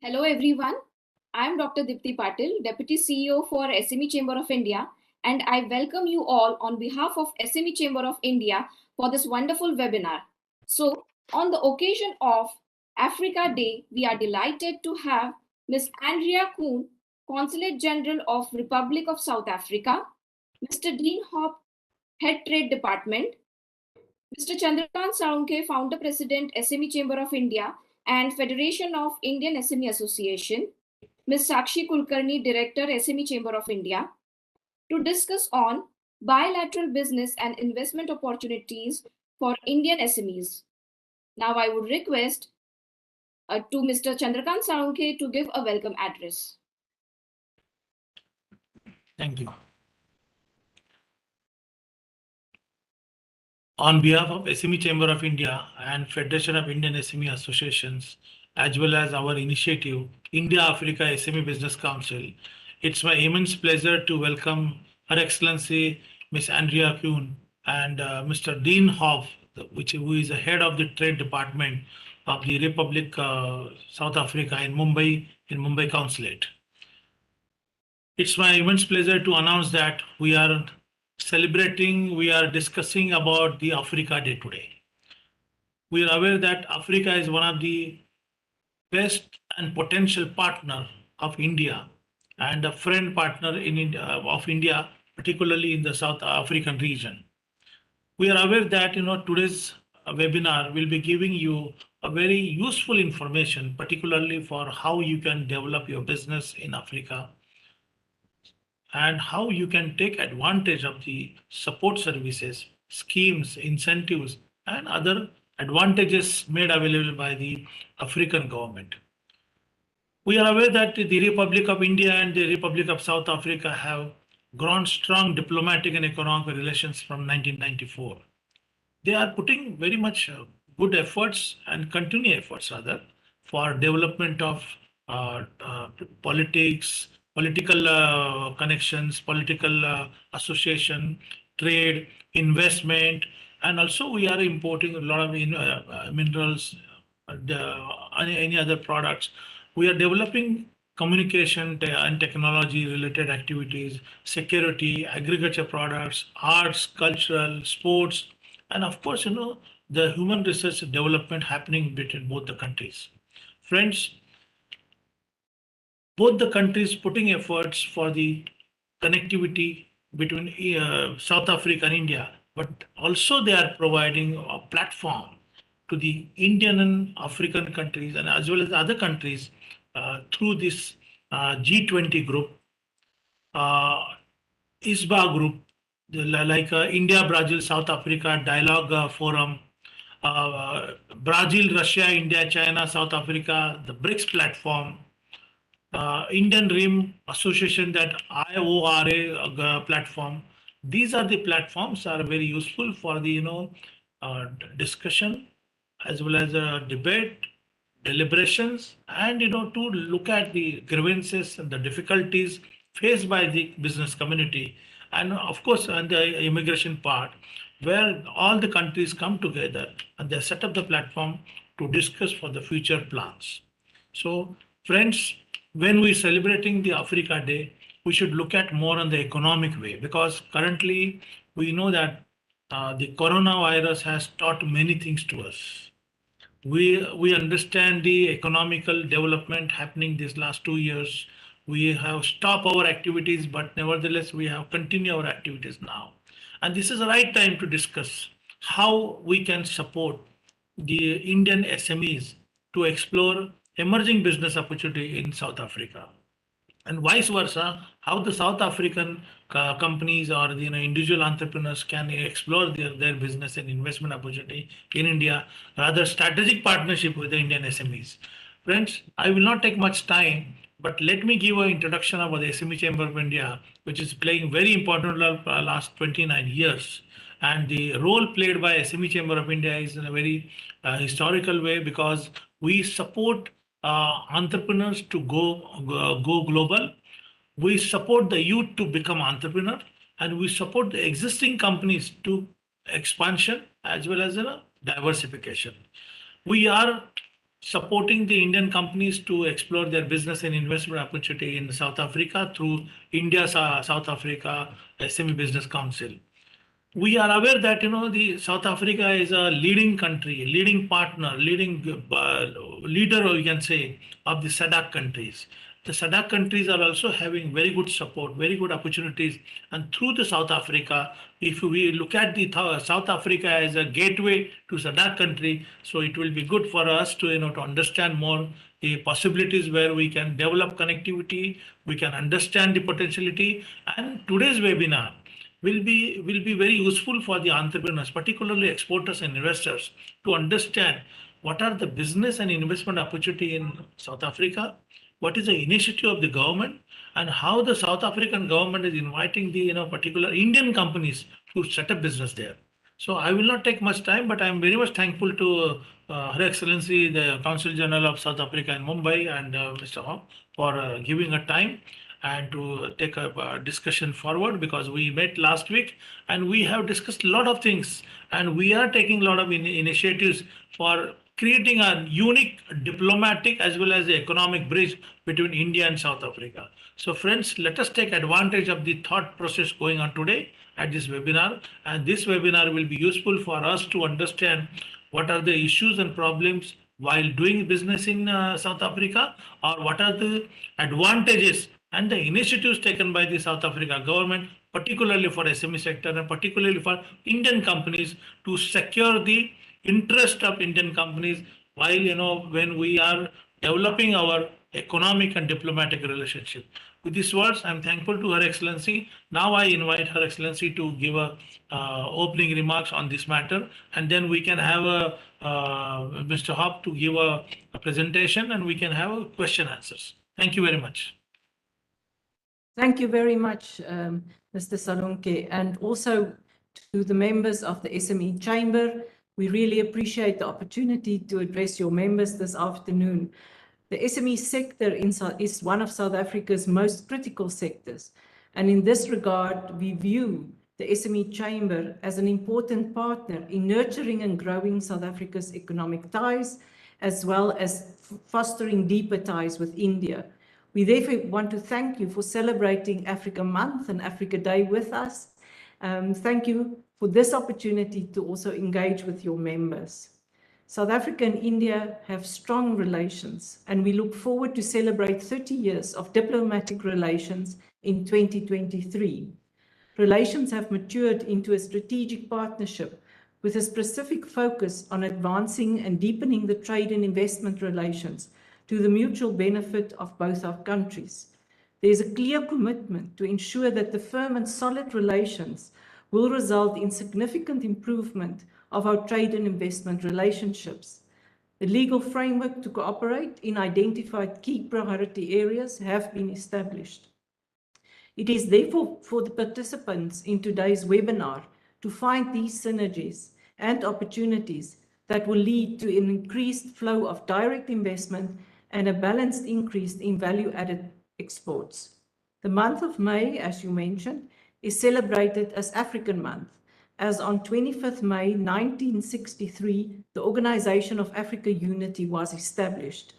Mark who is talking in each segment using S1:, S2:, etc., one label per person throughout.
S1: Hello everyone. I am Dr. Dipti Patil, Deputy CEO for SME Chamber of India, and I welcome you all on behalf of SME Chamber of India for this wonderful webinar. So, on the occasion of Africa Day, we are delighted to have Ms. Andrea Kühn, Consulate General of Republic of South Africa, Mr. Dean Hop, Head Trade Department, Mr. Chandrakant Salunkhe, Founder President, SME Chamber of India and Federation of Indian SME Association, Ms. Sakshi Kulkarni, Director, SME Chamber of India, to discuss on bilateral business and investment opportunities for Indian SMEs. Now I would request to Mr. Chandrakant Salunkhe to give a welcome address.
S2: Thank you. On behalf of SME Chamber of India and Federation of Indian SME Associations, as well as our initiative, India-Africa SME Business Council, it's my immense pleasure to welcome Her Excellency Ms. Andrea Kühn and Mr. Dean Hoff, who is the head of the Trade Department of the Republic South Africa in Mumbai Consulate. It's my immense pleasure to announce that we are discussing about the Africa Day today. We are aware that Africa is one of the best and potential partner of India and a friend partner of India, particularly in the South African region. We are aware that today's webinar will be giving you a very useful information, particularly for how you can develop your business in Africa and how you can take advantage of the support services, schemes, incentives, and other advantages made available by the African government. We are aware that the Republic of India and the Republic of South Africa have grown strong diplomatic and economic relations from 1994. They are putting very much good efforts and continue efforts rather for development of political connections, political association, trade, investment, and also we are importing a lot of minerals, any other products. We are developing communication and technology related activities, security, agriculture products, arts, cultural, sports, and of course, the human research development happening between both the countries. Friends, both the countries putting efforts for the connectivity between South Africa and India, but also they are providing a platform to the Indian and African countries and as well as other countries through this G20 group, ISBA group, like India, Brazil, South Africa Dialogue Forum, Brazil, Russia, India, China, South Africa, the Brics platform, Indian RIM Association, that IORA platform. These are the platforms are very useful for the discussion as well as debate, deliberations, and to look at the grievances and the difficulties faced by the business community, and of course on the immigration part, where all the countries come together and they set up the platform to discuss for the future plans. So friends, when we're celebrating the Africa Day, we should look at more on the economic way, because currently we know that the coronavirus has taught many things to us. We understand the economical development happening these last 2 years. We have stopped our activities, but nevertheless we have continued our activities now. And this is the right time to discuss how we can support the Indian SMEs to explore emerging business opportunity in South Africa, and vice versa, how the South African companies or the individual entrepreneurs can explore their business and investment opportunity in India, rather strategic partnership with the Indian SMEs. Friends, I will not take much time, but let me give an introduction about the SME Chamber of India, which is playing very important role last 29 years. And the role played by SME Chamber of India is in a very historical way, because we support entrepreneurs to go global. We support the youth to become entrepreneur, and we support the existing companies to expansion as well as diversification. We are supporting the Indian companies to explore their business and investment opportunity in South Africa through India's South Africa SME Business Council. We are aware that the South Africa is a leading country, leading partner, leading leader, or you can say, of the SADC countries. The SADC countries are also having very good support, very good opportunities, and through the South Africa, if we look at the South Africa as a gateway to SADC country, so it will be good for us to to understand more the possibilities where we can develop connectivity, we can understand the potentiality, and today's webinar will be very useful for the entrepreneurs, particularly exporters and investors, to understand what are the business and investment opportunity in South Africa, what is the initiative of the government, and how the South African government is inviting the particular Indian companies to set up business there. So I will not take much time, but I am very much thankful to Her Excellency, the Consul General of South Africa in Mumbai, and Mr. Hawk for giving a time and to take a discussion forward, because we met last week and we have discussed a lot of things, and we are taking a lot of initiatives for creating a unique diplomatic as well as the economic bridge between India and South Africa. So friends, let us take advantage of the thought process going on today at this webinar, and this webinar will be useful for us to understand what are the issues and problems while doing business in South Africa, or what are the advantages and the initiatives taken by the South Africa government, particularly for SME sector and particularly for Indian companies, to secure the interest of Indian companies while when we are developing our economic and diplomatic relationship. With these words, I'm thankful to Her Excellency. Now I invite Her Excellency to give a opening remarks on this matter, and then we can have Mr. Hop to give a presentation, and we can have a question answers. Thank you very much.
S3: Thank you very much, Mr. Salunkhe, and also to the members of the SME Chamber. We really appreciate the opportunity to address your members this afternoon. The SME sector is one of South Africa's most critical sectors, and in this regard, we view the SME Chamber as an important partner in nurturing and growing South Africa's economic ties, as well as fostering deeper ties with India. We therefore want to thank you for celebrating Africa Month and Africa Day with us. Thank you for this opportunity to also engage with your members. South Africa and India have strong relations, and we look forward to celebrate 30 years of diplomatic relations in 2023. Relations have matured into a strategic partnership with a specific focus on advancing and deepening the trade and investment relations to the mutual benefit of both our countries. There is a clear commitment to ensure that the firm and solid relations will result in significant improvement of our trade and investment relationships. The legal framework to cooperate in identified key priority areas have been established. It is therefore for the participants in today's webinar to find these synergies and opportunities that will lead to an increased flow of direct investment and a balanced increase in value-added exports. The month of May, as you mentioned, is celebrated as African Month, as on 25th May 1963, the Organization of Africa Unity was established.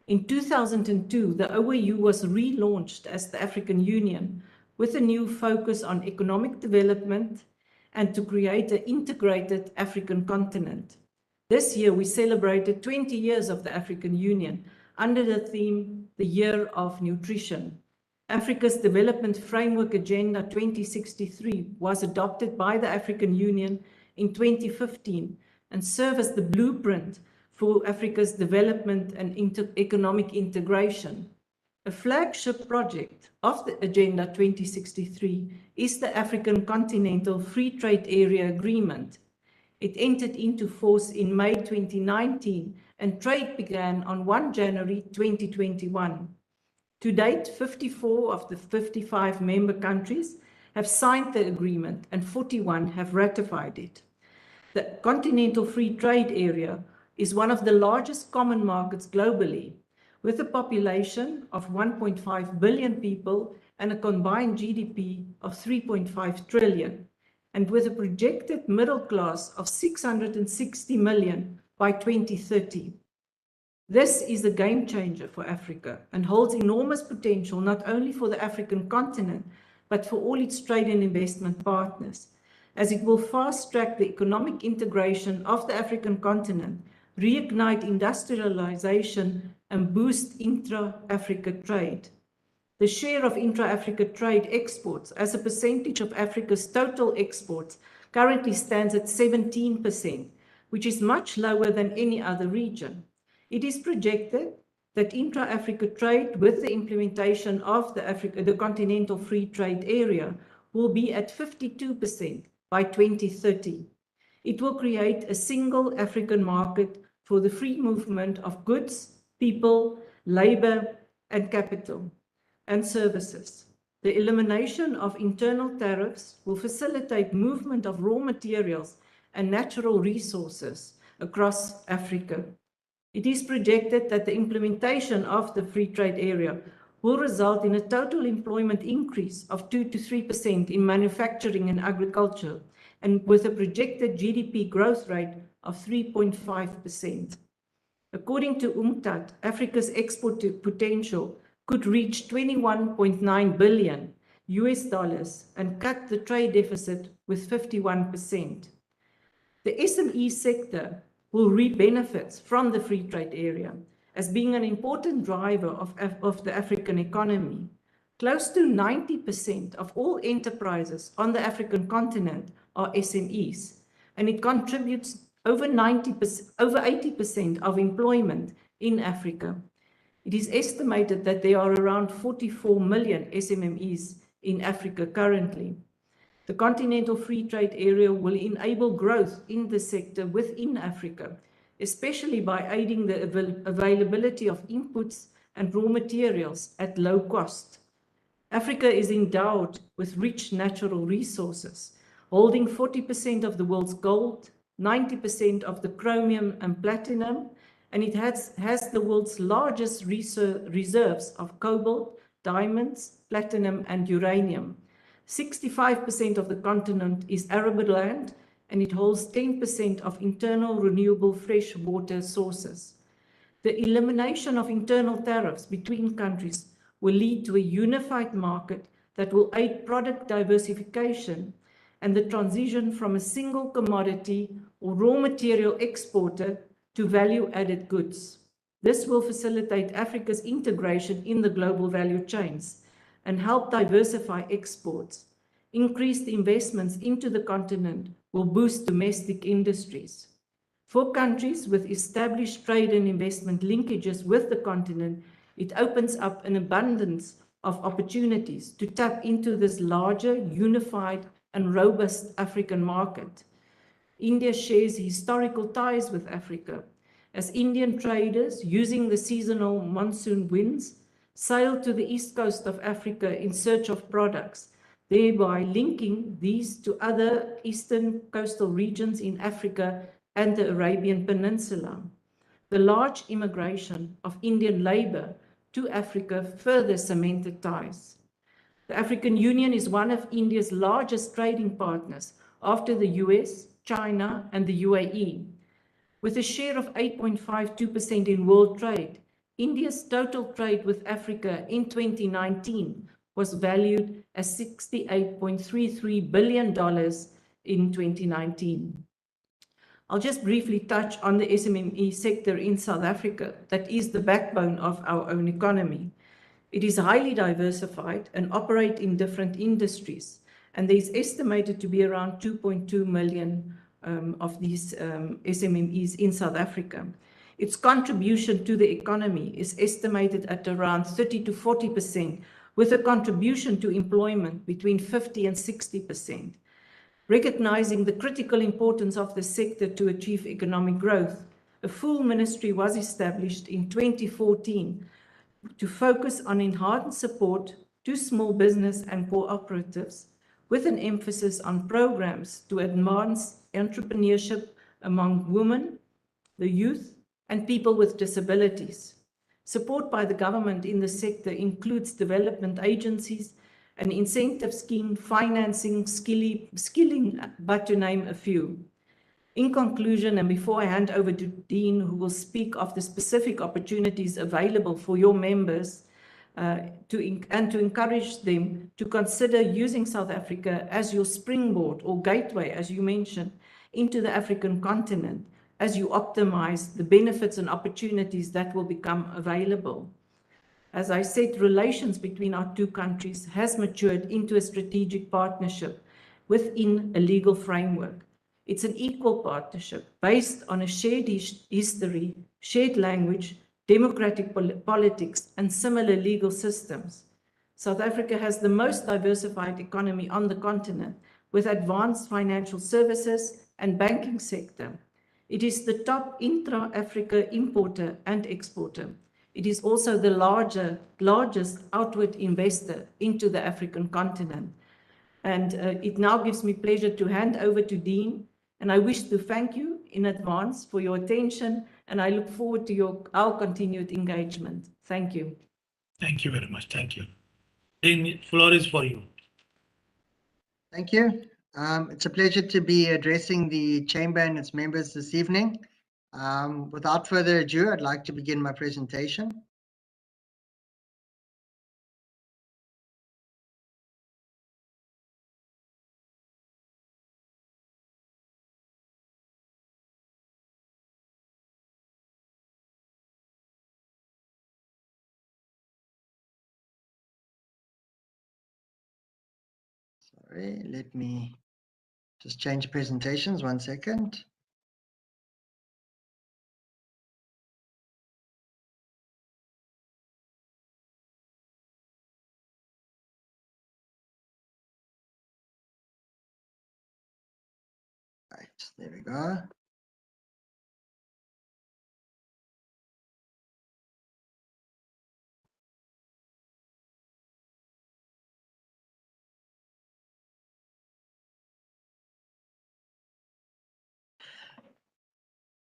S3: In 2002, the OAU was relaunched as the African Union with a new focus on economic development and to create an integrated African continent. This year, we celebrated 20 years of the African Union under the theme, the Year of Nutrition. Africa's Development Framework Agenda 2063 was adopted by the African Union in 2015 and serves as the blueprint for Africa's development and economic integration. A flagship project of the Agenda 2063 is the African Continental Free Trade Area Agreement. It entered into force in May 2019 and trade began on 1 January 2021. To date, 54 of the 55 member countries have signed the agreement and 41 have ratified it. The Continental Free Trade Area is one of the largest common markets globally, with a population of 1.5 billion people and a combined GDP of 3.5 trillion, and with a projected middle class of 660 million by 2030. This is a game changer for Africa and holds enormous potential not only for the African continent, but for all its trade and investment partners, as it will fast-track the economic integration of the African continent, reignite industrialization, and boost intra-Africa trade. The share of intra-Africa trade exports as a percentage of Africa's total exports currently stands at 17%, which is much lower than any other region. It is projected that intra-Africa trade with the implementation of the Continental Free Trade Area will be at 52% by 2030. It will create a single African market for the free movement of goods, people, labor, and capital, and services. The elimination of internal tariffs will facilitate movement of raw materials and natural resources across Africa. It is projected that the implementation of the free trade area will result in a total employment increase of 2 to 3% in manufacturing and agriculture, and with a projected GDP growth rate of 3.5%. According to UNCTAD, Africa's export potential could reach $21.9 billion and cut the trade deficit with 51%. The SME sector will reap benefits from the free trade area as being an important driver of the African economy. Close to 90% of all enterprises on the African continent are SMEs, and it contributes over 80% of employment in Africa. It is estimated that there are around 44 million SMMEs in Africa currently. The Continental Free Trade Area will enable growth in the sector within Africa, especially by aiding the availability of inputs and raw materials at low cost. Africa is endowed with rich natural resources, holding 40% of the world's gold, 90% of the chromium and platinum, and it has the world's largest reserves of cobalt, diamonds, platinum, and uranium. 65% of the continent is arable land, and it holds 10% of internal renewable fresh water sources. The elimination of internal tariffs between countries will lead to a unified market that will aid product diversification and the transition from a single commodity or raw material exporter to value-added goods. This will facilitate Africa's integration in the global value chains and help diversify exports. Increased investments into the continent will boost domestic industries. For countries with established trade and investment linkages with the continent, it opens up an abundance of opportunities to tap into this larger, unified, and robust African market. India shares historical ties with Africa, as Indian traders, using the seasonal monsoon winds, sail to the east coast of Africa in search of products, thereby linking these to other eastern coastal regions in Africa and the Arabian Peninsula. The large immigration of Indian labor to Africa further cemented ties. The African Union is one of India's largest trading partners after the US, China, and the UAE. With a share of 8.52% in world trade, India's total trade with Africa in 2019 was valued as $68.33 billion in 2019. I'll just briefly touch on the SME sector in South Africa that is the backbone of our own economy. It is highly diversified and operates in different industries, and there is estimated to be around 2.2 million of these SMEs in South Africa. Its contribution to the economy is estimated at around 30 to 40%, with a contribution to employment between 50 and 60%. Recognizing the critical importance of the sector to achieve economic growth, a full ministry was established in 2014 to focus on enhanced support to small business and cooperatives, with an emphasis on programs to advance entrepreneurship among women, the youth, and people with disabilities. Support by the government in the sector includes development agencies, an incentive scheme, financing, skilling, but to name a few. In conclusion, and before I hand over to Dean, who will speak of the specific opportunities available for your members, to encourage them to consider using South Africa as your springboard or gateway, as you mentioned, into the African continent, as you optimize the benefits and opportunities that will become available. As I said, relations between our two countries has matured into a strategic partnership within a legal framework. It's an equal partnership based on a shared history, shared language, democratic politics, and similar legal systems. South Africa has the most diversified economy on the continent, with advanced financial services and banking sector. It is the top intra-Africa importer and exporter. It is also the largest outward investor into the African continent. And it now gives me pleasure to hand over to Dean. And I wish to thank you in advance for your attention, and I look forward to our continued engagement. Thank you.
S2: Thank you very much. Thank you. Dean, floor is for you.
S4: Thank you. It's a pleasure to be addressing the Chamber and its members this evening. Without further ado, I'd like to begin my presentation. Sorry, let me just change presentations 1 second. Right, there we go.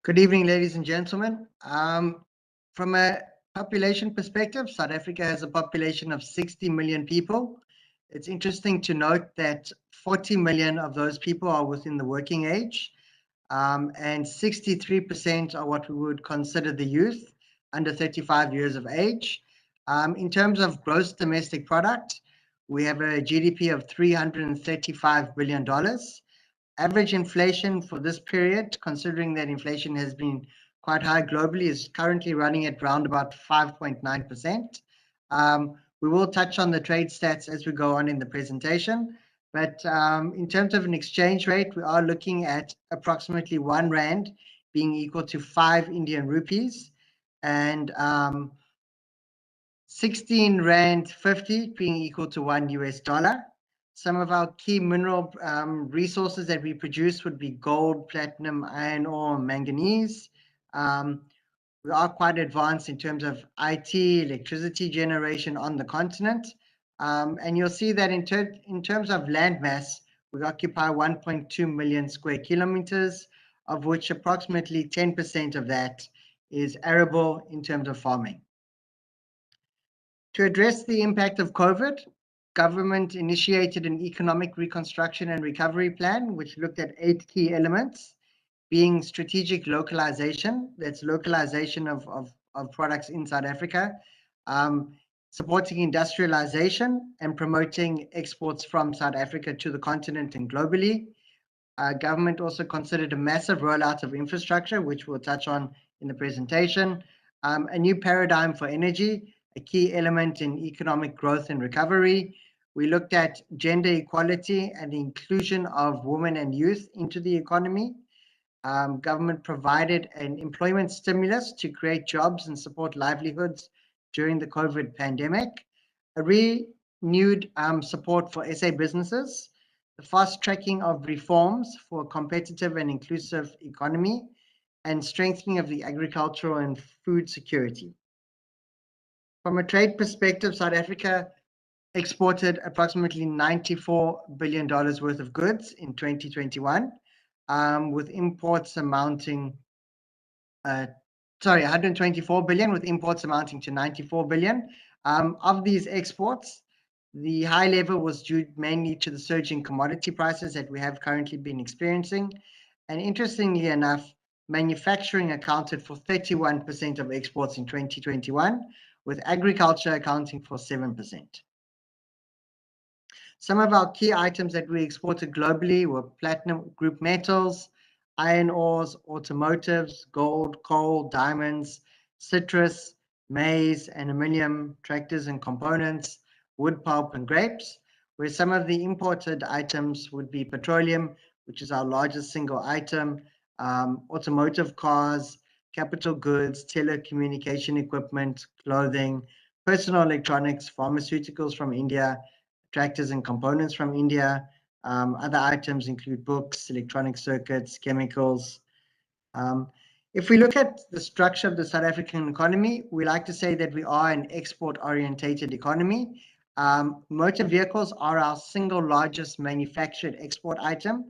S4: Good evening, ladies and gentlemen. From a population perspective, South Africa has a population of 60 million people. It's interesting to note that 40 million of those people are within the working age, and 63% are what we would consider the youth, under 35 years of age. In terms of gross domestic product, we have a GDP of $335 billion. Average inflation for this period, considering that inflation has been quite high globally, is currently running at around about 5.9%. We will touch on the trade stats as we go on in the presentation, but in terms of an exchange rate, we are looking at approximately 1 rand being equal to 5 Indian rupees, and 16 rand 50 being equal to $1 US. Some of our key mineral resources that we produce would be gold, platinum, iron ore, manganese. We are quite advanced in terms of IT, electricity generation on the continent. And you'll see that in terms of land mass, we occupy 1.2 million square kilometers, of which approximately 10% of that is arable in terms of farming. To address the impact of COVID, government initiated an economic reconstruction and recovery plan, which looked at 8 key elements, being strategic localization, that's localization of products in South Africa, supporting industrialization and promoting exports from South Africa to the continent and globally. Government also considered a massive rollout of infrastructure, which we'll touch on in the presentation, a new paradigm for energy, a key element in economic growth and recovery. We looked at gender equality and the inclusion of women and youth into the economy. Government provided an employment stimulus to create jobs and support livelihoods during the COVID pandemic. A renewed support for SA businesses, the fast tracking of reforms for a competitive and inclusive economy, and strengthening of the agricultural and food security. From a trade perspective, South Africa exported approximately $94 billion worth of goods in 2021, with imports amounting, 124 billion, with imports amounting to 94 billion. Of these exports, the high level was due mainly to the surge in commodity prices that we have currently been experiencing, And interestingly enough, manufacturing accounted for 31% of exports in 2021, with agriculture accounting for 7%. Some of our key items that we exported globally were platinum group metals, iron ores, automotives, gold, coal, diamonds, citrus, maize, and aluminium, tractors and components, wood pulp and grapes, where some of the imported items would be petroleum, which is our largest single item, automotive cars, capital goods, telecommunication equipment, clothing, personal electronics, pharmaceuticals from India, tractors and components from India. Other items include books, electronic circuits, chemicals. If we look at the structure of the South African economy, we like to say that we are an export-orientated economy. Motor vehicles are our single largest manufactured export item,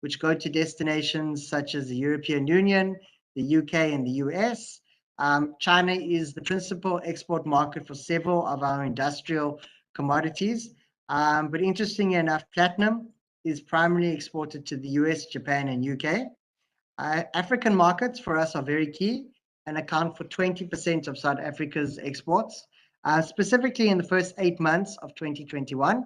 S4: which go to destinations such as the European Union, the UK, and the US. China is the principal export market for several of our industrial commodities. But interestingly enough, platinum is primarily exported to the US, Japan, and UK. African markets for us are very key and account for 20% of South Africa's exports, specifically in the first 8 months of 2021.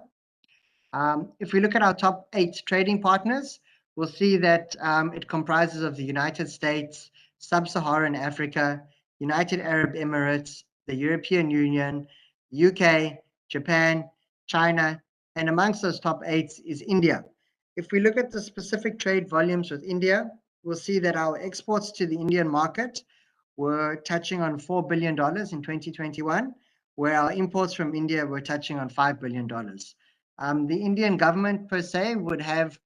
S4: If we look at our top 8 trading partners, we'll see that it comprises of the United States, Sub-Saharan Africa, United Arab Emirates, the European Union, UK, Japan, China, and amongst those top 8 is India. If we look at the specific trade volumes with India, we'll see that our exports to the Indian market were touching on $4 billion in 2021, where our imports from India were touching on $5 billion. The Indian government per se would have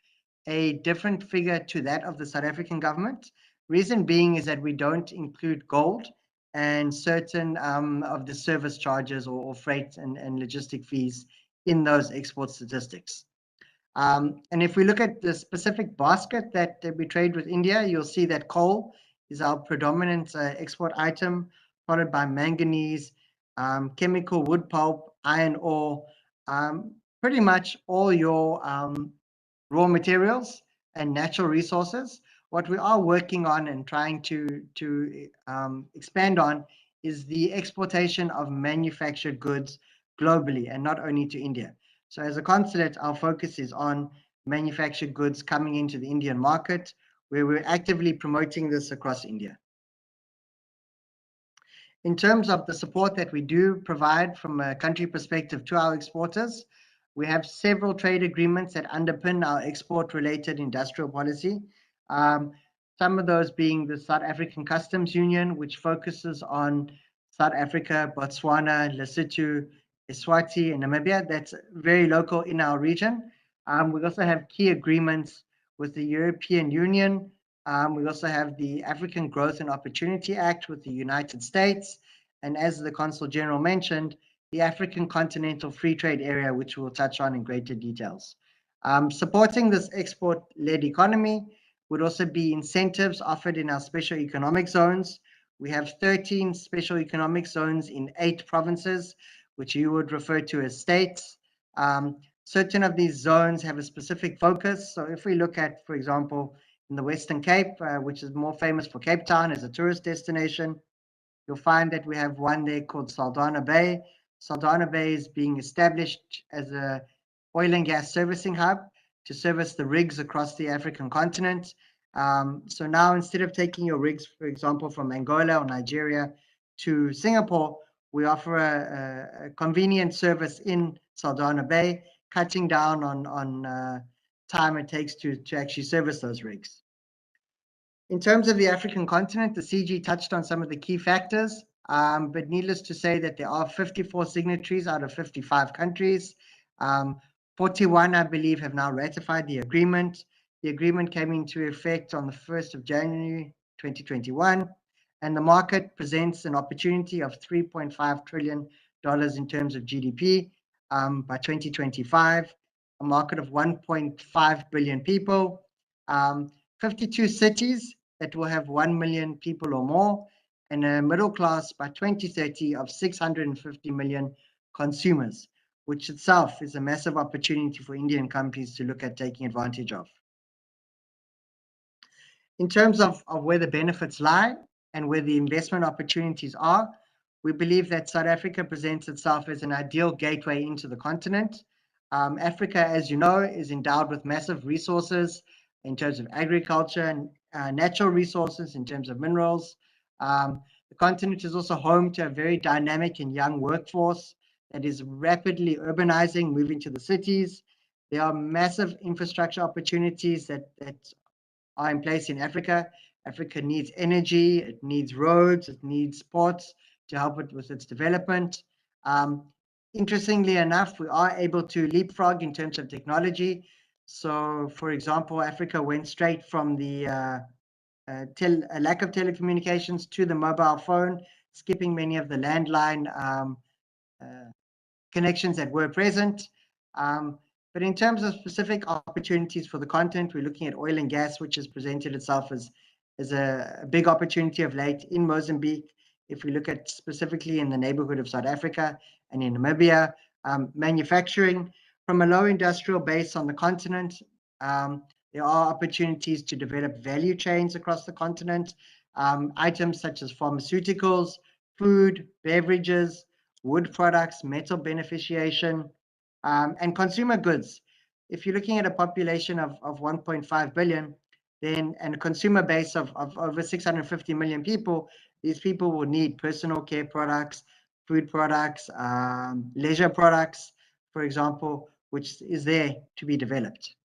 S4: a different figure to that of the South African government. Reason being is that we don't include gold and certain of the service charges or freight and logistic fees in those export statistics. And if we look at the specific basket that we trade with India, you'll see that coal is our predominant export item, followed by manganese, chemical wood pulp, iron ore, pretty much all your raw materials and natural resources. What we are working on and trying to expand on is the exportation of manufactured goods globally and not only to India. So as a consulate, our focus is on manufactured goods coming into the Indian market, where we're actively promoting this across India. In terms of the support that we do provide from a country perspective to our exporters, we have several trade agreements that underpin our export-related industrial policy. Some of those being the South African Customs Union, which focuses on South Africa, Botswana, Lesotho, Eswatini, and Namibia. That's very local in our region. We also have key agreements with the European Union. We also have the African Growth and Opportunity Act with the United States. And as the Consul General mentioned, the African Continental Free Trade Area, which we'll touch on in greater details. Supporting this export-led economy would also be incentives offered in our special economic zones. We have 13 special economic zones in 8 provinces, which you would refer to as states. Certain of these zones have a specific focus. So if we look at, for example, in the Western Cape, which is more famous for Cape Town as a tourist destination, you'll find that we have one there called Saldanha Bay. Saldanha Bay is being established as an oil and gas servicing hub to service the rigs across the African continent. So now instead of taking your rigs, for example, from Angola or Nigeria to Singapore, we offer a convenient service in Saldanha Bay, cutting down on time it takes to actually service those rigs. In terms of the African continent, the CG touched on some of the key factors, but needless to say that there are 54 signatories out of 55 countries. 41, I believe, have now ratified the agreement. The agreement came into effect on the 1st of January 2021, and the market presents an opportunity of $3.5 trillion in terms of GDP by 2025, a market of 1.5 billion people, 52 cities that will have 1 million people or more, and a middle class by 2030 of 650 million consumers, which itself is a massive opportunity for Indian companies to look at taking advantage of. In terms of where the benefits lie and where the investment opportunities are, we believe that South Africa presents itself as an ideal gateway into the continent. Africa, as you know, is endowed with massive resources in terms of agriculture and natural resources in terms of minerals. The continent is also home to a very dynamic and young workforce that is rapidly urbanizing, moving to the cities. There are massive infrastructure opportunities that are in place in Africa. Africa needs energy, it needs roads, it needs ports to help it with its development. Interestingly enough, we are able to leapfrog in terms of technology. So, for example, Africa went straight from the lack of telecommunications to the mobile phone, skipping many of the landline connections that were present. But in terms of specific opportunities for the continent, we're looking at oil and gas, which has presented itself as a big opportunity of late in Mozambique. If we look at specifically in the neighborhood of South Africa and in Namibia, manufacturing from a low industrial base on the continent, there are opportunities to develop value chains across the continent, items such as pharmaceuticals, food, beverages, wood products, metal beneficiation, and consumer goods. If you're looking at a population of 1.5 billion, then and a consumer base of over 650 million people, these people will need personal care products, food products, leisure products, for example, which is there to be developed.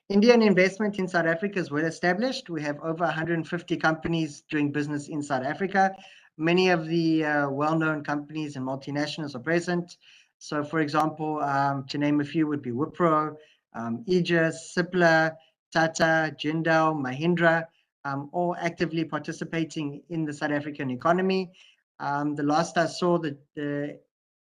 S4: Indian investment in South Africa is well established. We have over 150 companies doing business in South Africa. Many of the well-known companies and multinationals are present. So, for example, to name a few would be Wipro, Aegis, Cipla, Tata, Jindal, Mahindra, all actively participating in the South African economy. The last I saw, the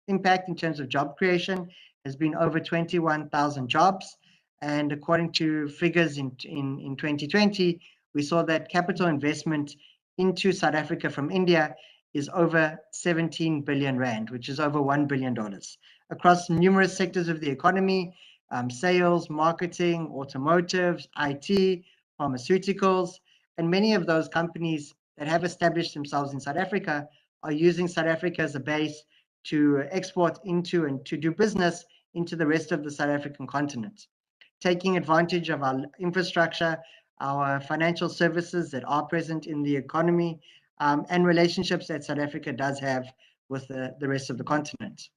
S4: impact in terms of job creation has been over 21,000 jobs. And according to figures in 2020, we saw that capital investment into South Africa from India is over 17 billion rand, which is over $1 billion across numerous sectors of the economy, sales, marketing, automotives, IT, pharmaceuticals, and many of those companies that have established themselves in South Africa are using South Africa as a base to export into and to do business into the rest of the South African continent, taking advantage of our infrastructure, our financial services that are present in the economy, and relationships that South Africa does have with the rest of the continent.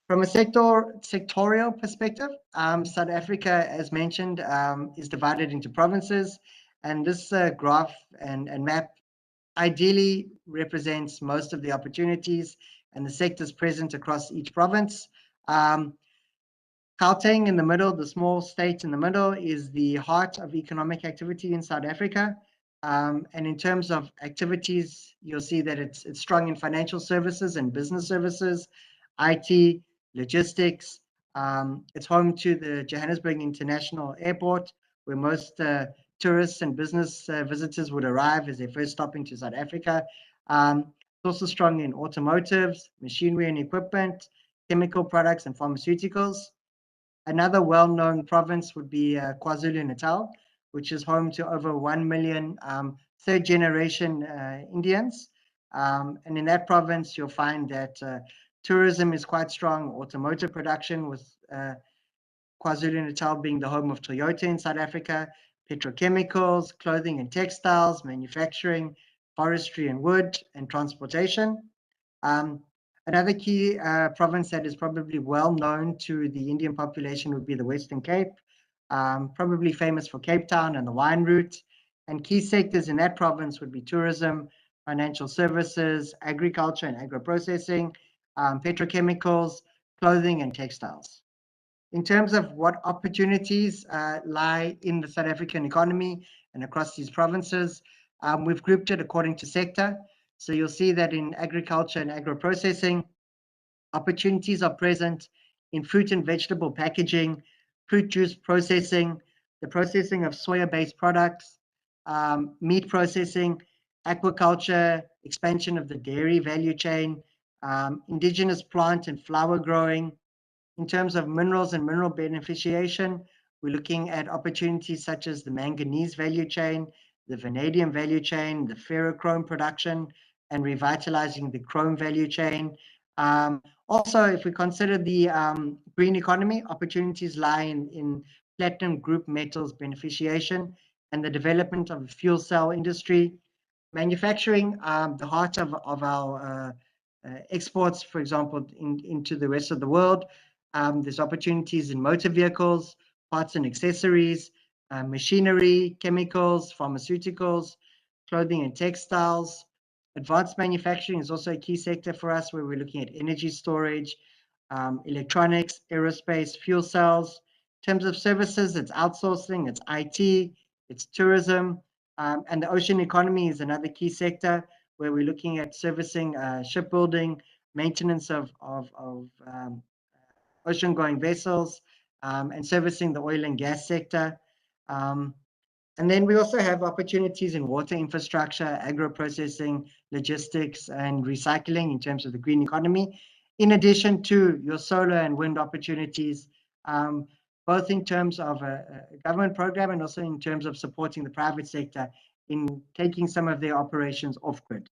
S4: From a sectorial perspective, South Africa, as mentioned, is divided into provinces, and this graph and map ideally represents most of the opportunities and the sectors present across each province. Gauteng in the middle, the small state in the middle, is the heart of economic activity in South Africa. And in terms of activities, you'll see that it's strong in financial services and business services, IT, logistics. It's home to the Johannesburg International Airport, where most tourists and business visitors would arrive as they first stop into South Africa. It's also strong in automotives, machinery and equipment, chemical products and pharmaceuticals. Another well-known province would be KwaZulu-Natal, which is home to over 1 million third-generation Indians. And in that province, you'll find that tourism is quite strong, automotive production, with KwaZulu-Natal being the home of Toyota in South Africa, petrochemicals, clothing and textiles, manufacturing, forestry and wood, and transportation. Another key province that is probably well known to the Indian population would be the Western Cape, probably famous for Cape Town and the wine route. And key sectors in that province would be tourism, financial services, agriculture and agro-processing, petrochemicals, clothing and textiles. In terms of what opportunities lie in the South African economy and across these provinces, we've grouped it according to sector. So you'll see that in agriculture and agro-processing, opportunities are present in fruit and vegetable packaging, fruit juice processing, the processing of soya-based products, meat processing, aquaculture, expansion of the dairy value chain, indigenous plant and flower growing. In terms of minerals and mineral beneficiation, We're looking at opportunities such as the manganese value chain, the vanadium value chain, the ferrochrome production, and revitalizing the chrome value chain. Also, if we consider the green economy, opportunities lie in platinum group metals beneficiation and the development of the fuel cell industry, manufacturing, the heart of our exports, for example, into the rest of the world. There's opportunities in motor vehicles, parts and accessories, machinery, chemicals, pharmaceuticals, clothing and textiles. Advanced manufacturing is also a key sector for us, where we're looking at energy storage, electronics, aerospace, fuel cells. In terms of services, it's outsourcing, it's IT, it's tourism, and the ocean economy is another key sector where we're looking at servicing shipbuilding, maintenance of ocean-going vessels, and servicing the oil and gas sector. And then we also have opportunities in water infrastructure, agro-processing, logistics, and recycling in terms of the green economy, in addition to your solar and wind opportunities, both in terms of a government program and also in terms of supporting the private sector in taking some of their operations off-grid.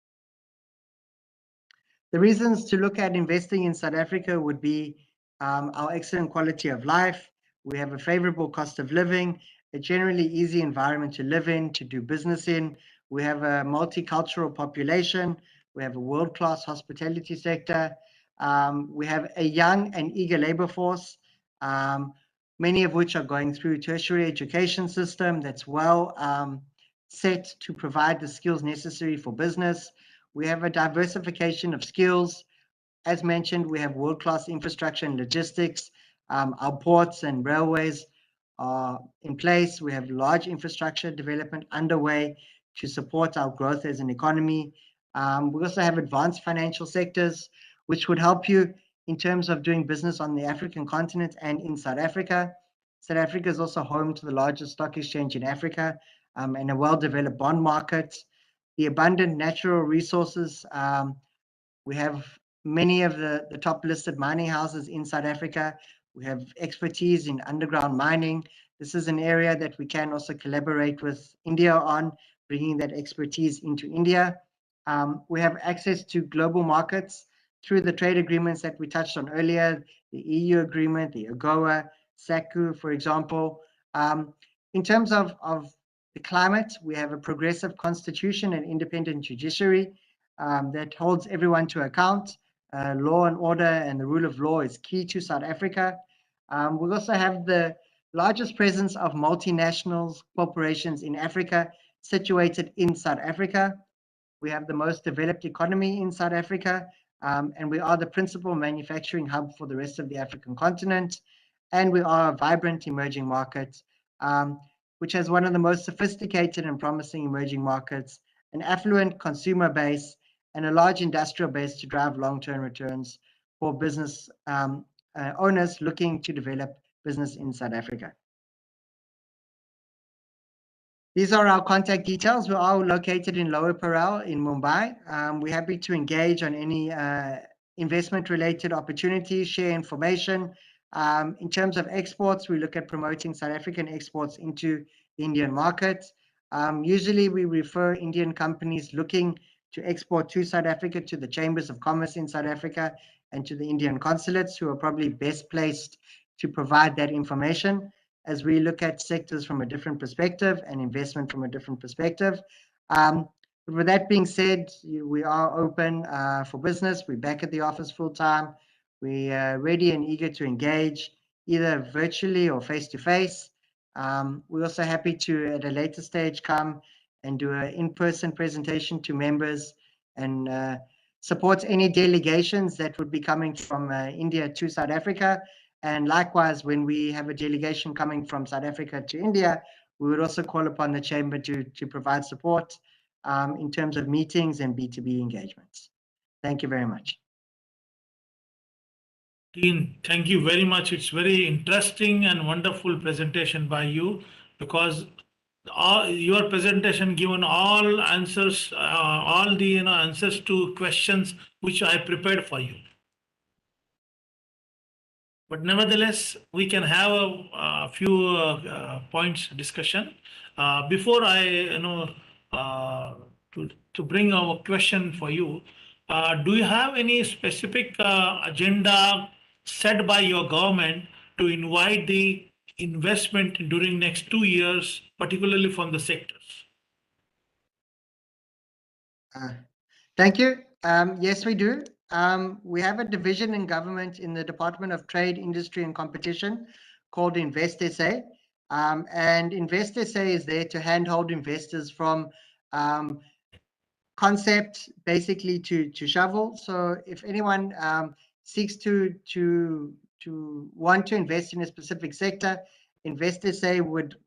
S4: The reasons to look at investing in South Africa would be our excellent quality of life. We have a favorable cost of living, a generally easy environment to live in, to do business in. We have a multicultural population. We have a world-class hospitality sector. We have a young and eager labor force, many of which are going through tertiary education system that's well set to provide the skills necessary for business. We have a diversification of skills. As mentioned, we have world-class infrastructure and logistics. Our ports and railways are in place. We have large infrastructure development underway to support our growth as an economy. We also have advanced financial sectors, which would help you in terms of doing business on the African continent and in South Africa. South Africa is also home to the largest stock exchange in Africa and a well-developed bond market. The abundant natural resources. We have many of the top listed mining houses in South Africa. We have expertise in underground mining. This is an area that we can also collaborate with India on, bringing that expertise into India. We have access to global markets through the trade agreements that we touched on earlier, the EU agreement, the AGOA, SACU, for example. In terms of the climate, we have a progressive constitution and independent judiciary that holds everyone to account. Law and order and the rule of law is key to South Africa. We also have the largest presence of multinationals, corporations in Africa, situated in South Africa. We have the most developed economy in South Africa, and we are the principal manufacturing hub for the rest of the African continent. And we are a vibrant emerging market, which has one of the most sophisticated and promising emerging markets, an affluent consumer base, and a large industrial base to drive long-term returns for business owners looking to develop business in South Africa. These are our contact details. We are located in Lower Parel in Mumbai. We're happy to engage on any investment-related opportunities, share information. In terms of exports, we look at promoting South African exports into the Indian market. Usually, we refer Indian companies looking to export to South Africa to the Chambers of Commerce in South Africa and to the Indian consulates, who are probably best placed to provide that information, as we look at sectors from a different perspective and investment from a different perspective. With that being said, we are open for business. We're back at the office full time. We are ready and eager to engage, either virtually or face-to-face. We're also happy to, at a later stage, come and do an in-person presentation to members and support any delegations that would be coming from India to South Africa. And likewise, when we have a delegation coming from South Africa to India, we would also call upon the Chamber to provide support in terms of meetings and B2B engagements. Thank you very much.
S2: Dean, thank you very much. It's very interesting and wonderful presentation by you, because your presentation given all answers, all the answers to questions which I prepared for you. but nevertheless, we can have a few points discussion. Before I, uh, to bring our question for you, do you have any specific agenda set by your government to invite the investment during next 2 years, particularly from the sectors?
S4: Thank you. Yes, we do. We have a division in government in the Department of Trade, Industry and Competition called Invest SA. And Invest SA is there to handhold investors from concept basically to shovel. So if anyone seeks to want to invest in a specific sector, Invest SA would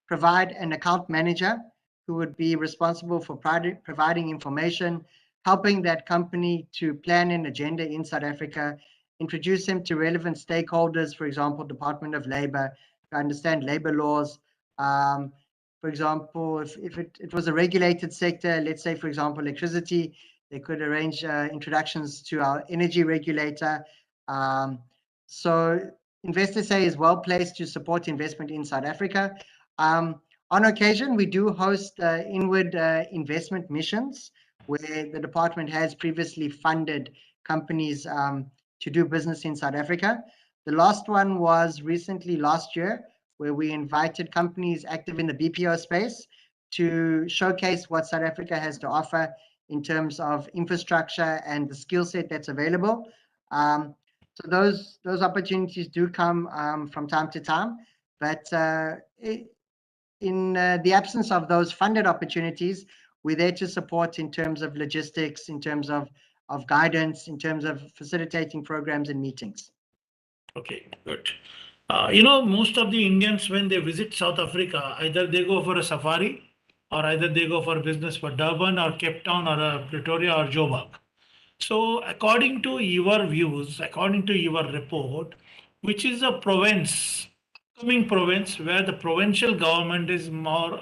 S4: provide an account manager who would be responsible for providing information, helping that company to plan an agenda in South Africa, introduce them to relevant stakeholders, for example, Department of Labor, to understand labor laws. For example, if it was a regulated sector, let's say, for example, electricity, they could arrange introductions to our energy regulator. So Invest SA is well placed to support investment in South Africa. On occasion, we do host inward investment missions where the department has previously funded companies to do business in South Africa. The last one was recently last year, where we invited companies active in the BPO space to showcase what South Africa has to offer in terms of infrastructure and the skill set that's available. So those opportunities do come from time to time, but in the absence of those funded opportunities, we're there to support in terms of logistics, in terms of guidance, in terms of facilitating programs and meetings.
S2: Okay, good. Most of the Indians, when they visit South Africa, either they go for a safari or either they go for business for Durban or Cape Town or Pretoria or Joburg. So according to your views, according to your report, which is a province, upcoming province where the provincial government is more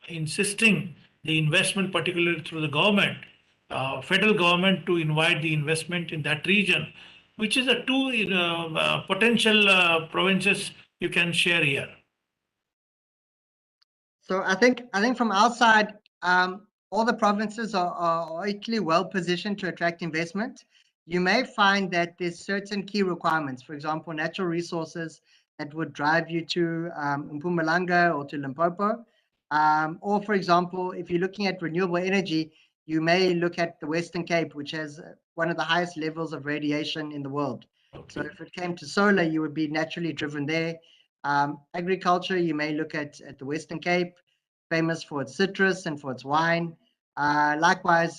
S2: insisting the investment, particularly through the government, federal government to invite the investment in that region, which is the two potential provinces you can share here?
S4: So I think from our side, all the provinces are equally well positioned to attract investment. You may find that there's certain key requirements, for example, natural resources that would drive you to Mpumalanga or to Limpopo. Or for example, if you're looking at renewable energy, you may look at the Western Cape, which has one of the highest levels of radiation in the world. So if it came to solar, you would be naturally driven there. Agriculture, you may look at the Western Cape, famous for its citrus and for its wine. Likewise,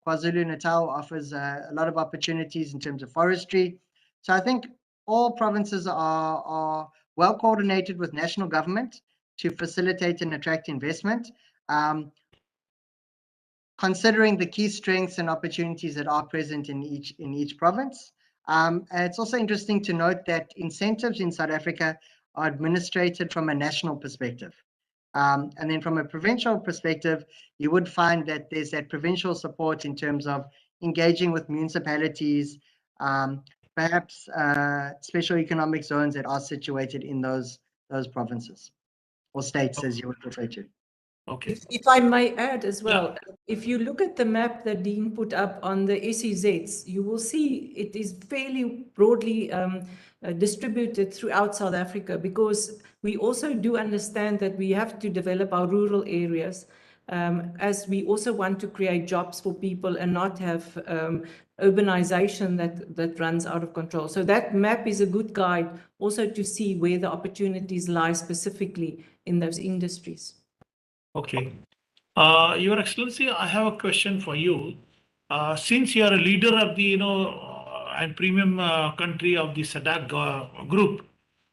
S4: KwaZulu-Natal offers a lot of opportunities in terms of forestry. So I think all provinces are well coordinated with national government to facilitate and attract investment, considering the key strengths and opportunities that are present in each province. It's also interesting to note that incentives in South Africa are administrated from a national perspective. And then from a provincial perspective, you would find that there's that provincial support in terms of engaging with municipalities, perhaps special economic zones that are situated in those provinces or states, as you would refer to.
S2: Okay.
S3: If I may add as well, if you look at the map that Dean put up on the SEZs, you will see it is fairly broadly distributed throughout South Africa, because we also do understand that we have to develop our rural areas, as we also want to create jobs for people and not have urbanization that runs out of control. So that map is a good guide also to see where the opportunities lie specifically in those industries.
S2: Okay. Your Excellency, I have a question for you. Since you are a leader of the, and premium country of the SADC group,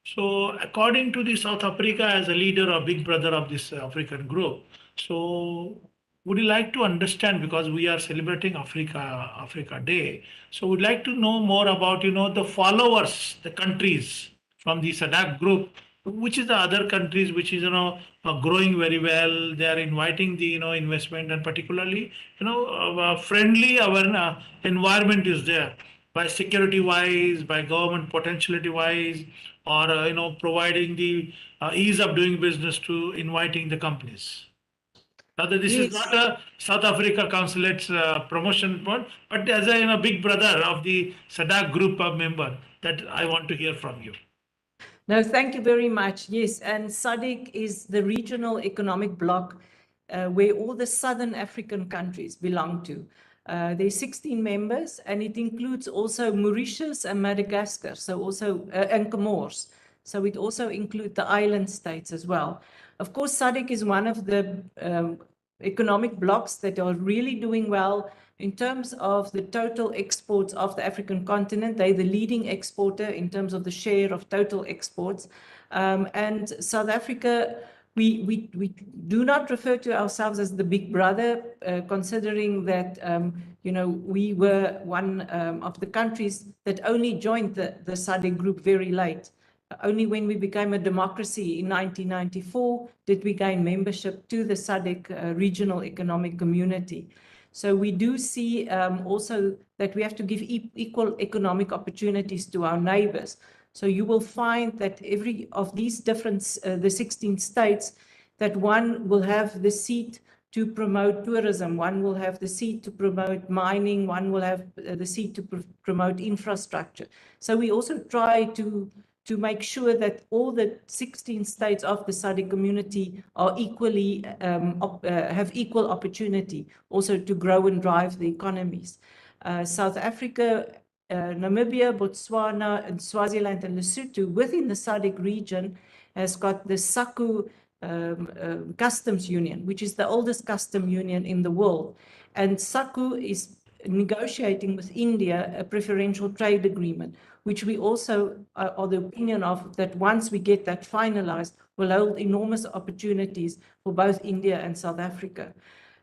S2: so according to the South Africa as a leader or big brother of this African group, so would you like to understand, because we are celebrating Africa Day, so we'd like to know more about, the followers, the countries from the SADC group, which is the other countries which is growing very well. They are inviting the investment, and particularly friendly our environment is there. by security wise, by government potentiality wise, or providing the ease of doing business to inviting the companies? Rather, this is
S3: Yes.
S2: not a South Africa consulate's promotion point, but as a big brother of the SADC group of member, that I want to hear from you.
S3: No, thank you very much. Yes, and SADC is the regional economic bloc where all the Southern African countries belong to. There's 16 members, and it includes also Mauritius and Madagascar, so also and Comores. So it also includes the island states as well. Of course, SADC is one of the economic blocs that are really doing well in terms of the total exports of the African continent. They're the leading exporter in terms of the share of total exports. And South Africa, we do not refer to ourselves as the big brother, considering that, we were one of the countries that only joined the SADC group very late. Only when we became a democracy in 1994 did we gain membership to the SADC regional economic community. So we do see also that we have to give equal economic opportunities to our neighbors. So you will find that every of these different, the 16 states, that one will have the seat to promote tourism, one will have the seat to promote mining, one will have the seat to promote infrastructure. So we also try to make sure that all the 16 states of the SADC community are equally, have equal opportunity also to grow and drive the economies. South Africa, Namibia, Botswana, and Swaziland and Lesotho within the SADC region has got the SACU customs union, which is the oldest custom union in the world. And SACU is negotiating with India a preferential trade agreement, which we also are the opinion of that once we get that finalized, will hold enormous opportunities for both India and South Africa.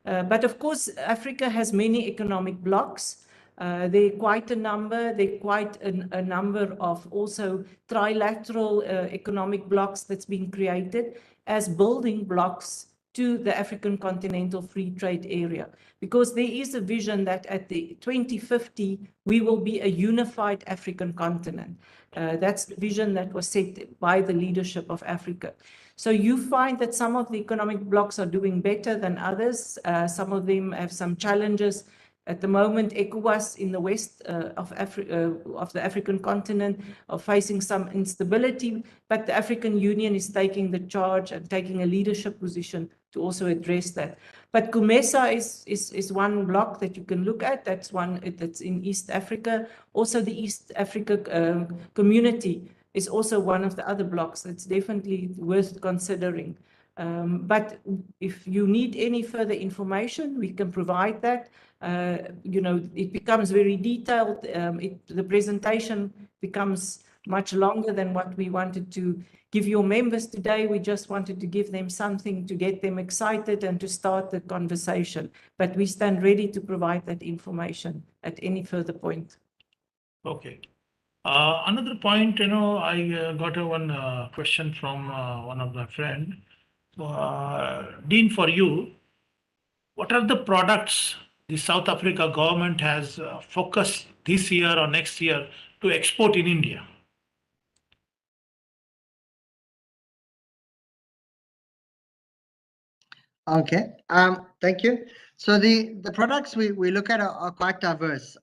S3: But of course, Africa has many economic blocs. There are quite a number. There are quite a number of also trilateral economic blocs that's been created as building blocks to the African Continental Free Trade Area, because there is a vision that at the 2050, we will be a unified African continent. That's the vision that was set by the leadership of Africa. So you find that some of the economic blocs are doing better than others. Some of them have some challenges. At the moment, ECOWAS in the west of the African continent are facing some instability, but the African Union is taking the charge and taking a leadership position to also address that. But COMESA is one bloc that you can look at. That's one that's in East Africa. Also, the East Africa community is also one of the other blocs that's definitely worth considering. But if you need any further information, we can provide that. It becomes very detailed. The presentation becomes much longer than what we wanted to give your members today. We just wanted to give them something to get them excited and to start the conversation. But we stand ready to provide that information at any further point.
S2: Okay. Another point, I got one question from one of my friends. Dean, for you, what are the products the South Africa government has focused this year or next year to export in India?
S4: Okay, thank you. So the products we look at are quite diverse.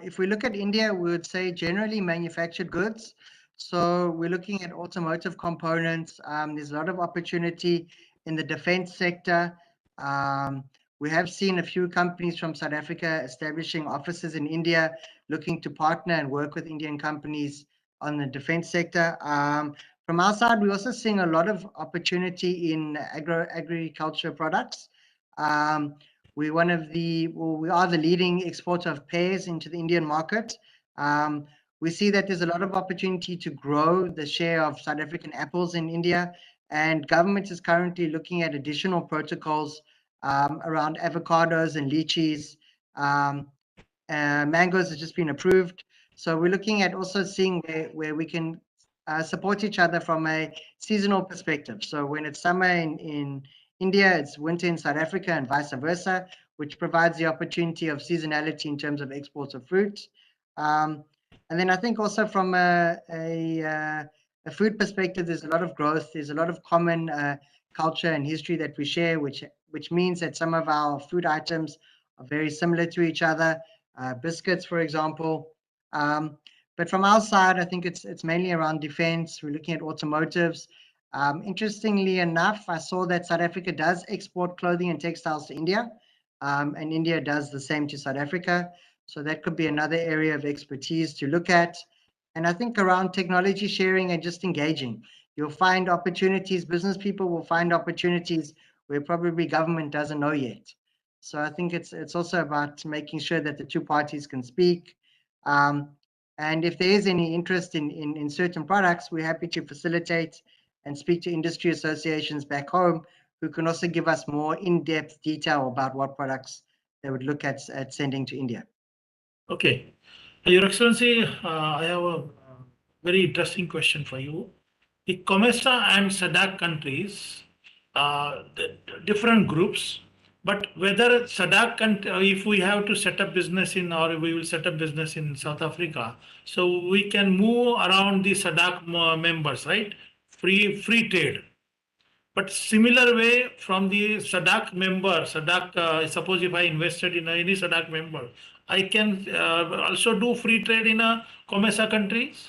S4: If we look at India, we would say generally manufactured goods. So we're looking at automotive components. There's a lot of opportunity in the defense sector. We have seen a few companies from South Africa establishing offices in India, looking to partner and work with Indian companies on the defense sector. From our side, we're also seeing a lot of opportunity in agriculture products. We are the leading exporter of pears into the Indian market. We see that there's a lot of opportunity to grow the share of South African apples in India, and government is currently looking at additional protocols around avocados and lychees. Mangoes has just been approved. So we're looking at also seeing where we can support each other from a seasonal perspective. So when it's summer in India, it's winter in South Africa and vice versa, which provides the opportunity of seasonality in terms of exports of fruit. And then I think also from a food perspective, there's a lot of growth. There's a lot of common culture and history that we share, which means that some of our food items are very similar to each other. Biscuits, for example. But from our side, I think it's mainly around defense. We're looking at automotives. Interestingly enough, I saw that South Africa does export clothing and textiles to India, and India does the same to South Africa. So that could be another area of expertise to look at. And I think around technology sharing and just engaging, you'll find opportunities, business people will find opportunities where probably government doesn't know yet. So I think it's also about making sure that the two parties can speak. And if there is any interest in certain products, we're happy to facilitate and speak to industry associations back home who can also give us more in-depth detail about what products they would look at sending to India.
S2: Okay. Your Excellency, I have a very interesting question for you. The COMESA and SADC countries, different groups, but whether SADC, if we have to set up business in, or we will set up business in South Africa, so we can move around the SADC members, right? Free trade. But similar way from the SADC member, suppose if I invested in any SADC member, I can also do free trade in a COMESA countries?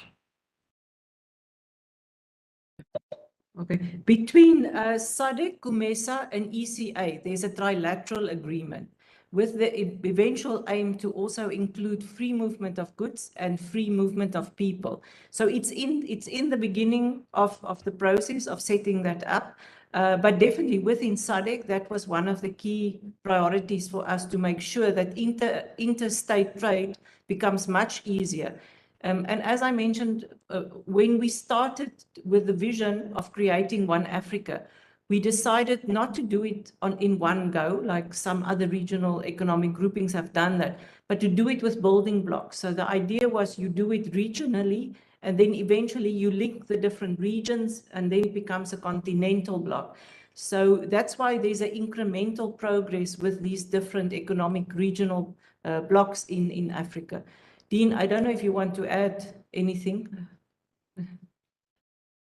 S3: Okay. Between SADC, COMESA, and ECA, there's a trilateral agreement with the eventual aim to also include free movement of goods and free movement of people. So it's in the beginning of the process of setting that up. But definitely within SADC, that was one of the key priorities for us to make sure that interstate trade becomes much easier. And as I mentioned, when we started with the vision of creating One Africa, we decided not to do it in one go, like some other regional economic groupings have done that, but to do it with building blocks. So the idea was you do it regionally, and then eventually you link the different regions, and then it becomes a continental block. So that's why there's an incremental progress with these different economic regional blocks in Africa. Dean, I don't know if you want to add anything.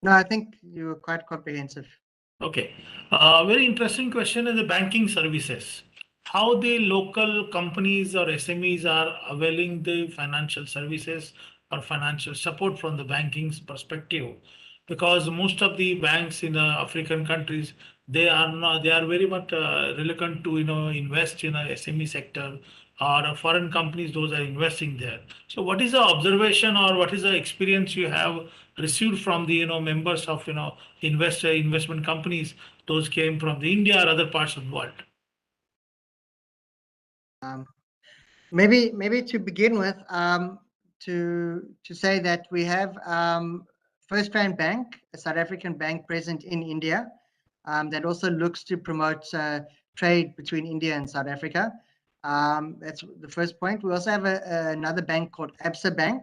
S4: No, I think you were quite comprehensive.
S2: Okay. Very interesting question is the banking services. How the local companies or SMEs are availing the financial services or financial support from the banking perspective, because most of the banks in African countries, they are very much reluctant to invest in a SME sector, or foreign companies, those are investing there. So what is the observation or what is the experience you have received from the members of investment companies, those came from the India or other parts of the world?
S4: Maybe to begin with, to say that we have First Rand Bank, a South African bank present in India, that also looks to promote trade between India and South Africa. That's the first point. We also have another bank called Absa Bank,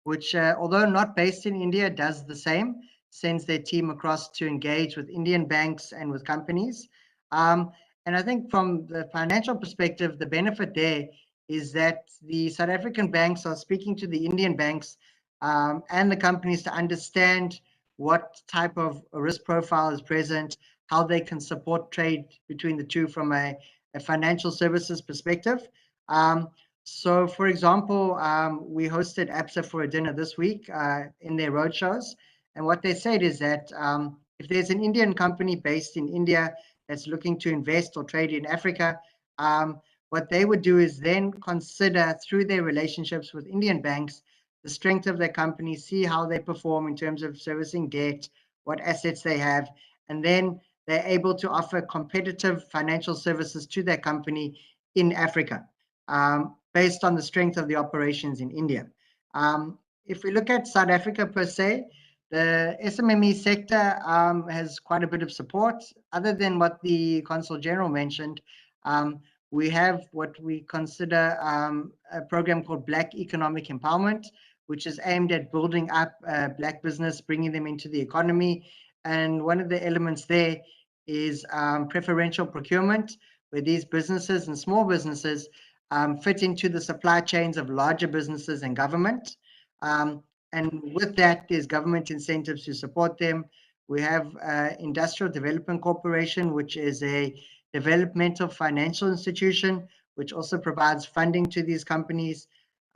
S4: which, although not based in India, does the same, sends their team across to engage with Indian banks and with companies. And I think from the financial perspective, the benefit there is that the South African banks are speaking to the Indian banks and the companies to understand what type of risk profile is present, how they can support trade between the two from a financial services perspective. So, for example, we hosted Absa for a dinner this week in their roadshows. And what they said is that if there's an Indian company based in India that's looking to invest or trade in Africa, what they would do is then consider through their relationships with Indian banks, the strength of their company, see how they perform in terms of servicing debt, what assets they have, and then they're able to offer competitive financial services to their company in Africa, based on the strength of the operations in India. If we look at South Africa per se, the SMME sector has quite a bit of support. Other than what the Consul General mentioned, we have what we consider a program called Black Economic Empowerment, which is aimed at building up Black business, bringing them into the economy. And one of the elements there is preferential procurement, where these businesses and small businesses fit into the supply chains of larger businesses and government. And with that, there's government incentives to support them. We have Industrial Development Corporation, which is a developmental financial institution, which also provides funding to these companies.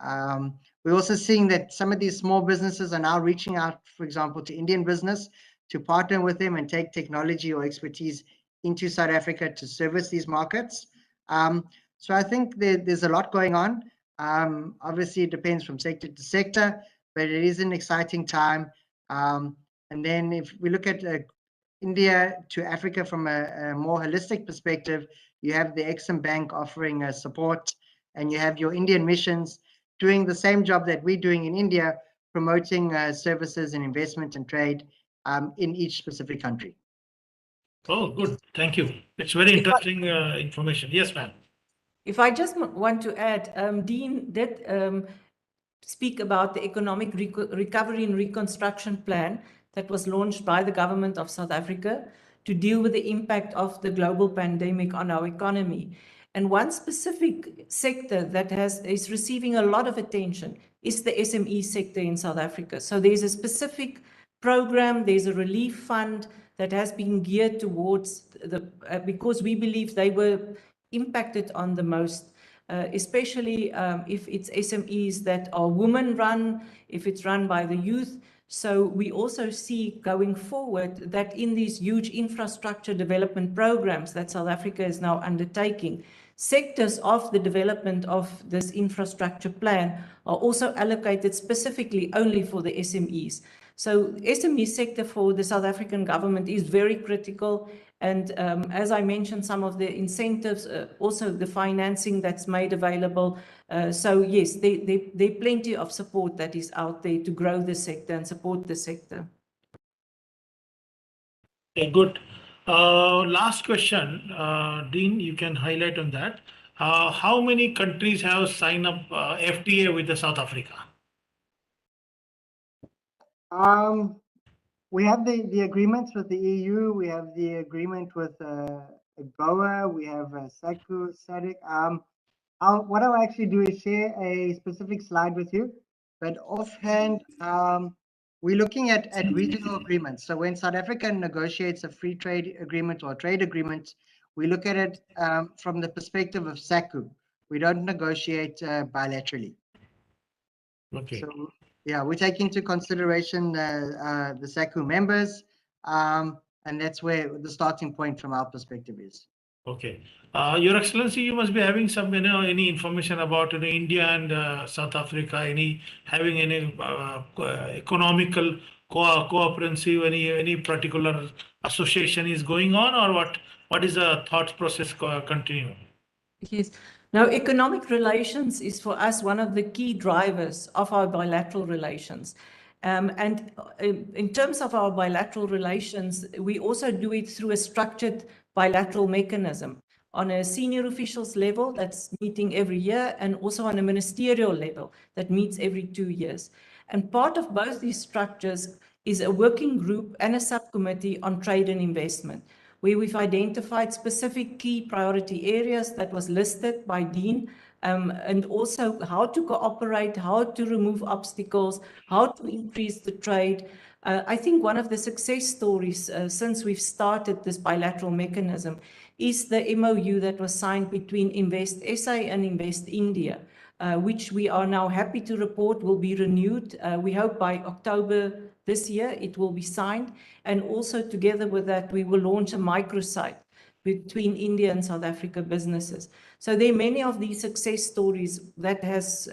S4: We're also seeing that some of these small businesses are now reaching out, for example, to Indian business to partner with them and take technology or expertise into South Africa to service these markets. So I think there's a lot going on. Obviously, it depends from sector to sector, but it is an exciting time. And then if we look at India to Africa from a more holistic perspective, you have the Absa Bank offering support, and you have your Indian missions doing the same job that we're doing in India, promoting services and investment and trade in each specific country.
S2: Oh, good. Thank you. It's very interesting information. Yes, ma'am.
S3: If I just want to add, Dean did speak about the economic recovery and reconstruction plan that was launched by the government of South Africa to deal with the impact of the global pandemic on our economy. And one specific sector that is receiving a lot of attention is the SME sector in South Africa. So there's a specific program, there's a relief fund that has been geared towards because we believe they were impacted on the most, especially if it's SMEs that are women-run, if it's run by the youth. So we also see going forward that in these huge infrastructure development programs that South Africa is now undertaking, sectors of the development of this infrastructure plan are also allocated specifically only for the SMEs. So SME sector for the South African government is very critical. And as I mentioned, some of the incentives, also the financing that's made available. So yes, there's plenty of support that is out there to grow the sector and support the sector.
S2: Okay, good. Last question, Dean, you can highlight on that. How many countries have signed up FTA with the South Africa?
S4: We have the agreements with the EU. We have the agreement with AGOA. We have SACU, SADC. What I'll actually do is share a specific slide with you. But offhand, we're looking at regional agreements. So when South Africa negotiates a free trade agreement or a trade agreement, we look at it from the perspective of SACU. We don't negotiate bilaterally.
S2: Okay.
S4: So yeah, we take into consideration the SACU members, and that's where the starting point from our perspective is.
S2: Okay. Your Excellency, you must be having some, any information about India and South Africa, having any economical cooperative, any particular association is going on, or what is the thought process continue?
S3: Yes. Now, economic relations is for us one of the key drivers of our bilateral relations. And in terms of our bilateral relations, we also do it through a structured bilateral mechanism on a senior officials level that's meeting every year, and also on a ministerial level that meets every 2 years. And part of both these structures is a working group and a subcommittee on trade and investment, where we've identified specific key priority areas that was listed by Dean, and also how to cooperate, how to remove obstacles, how to increase the trade. I think one of the success stories since we've started this bilateral mechanism is the MOU that was signed between Invest SA and Invest India, which we are now happy to report will be renewed. We hope by October this year it will be signed. And also together with that, we will launch a microsite between India and South Africa businesses. So there are many of these success stories that has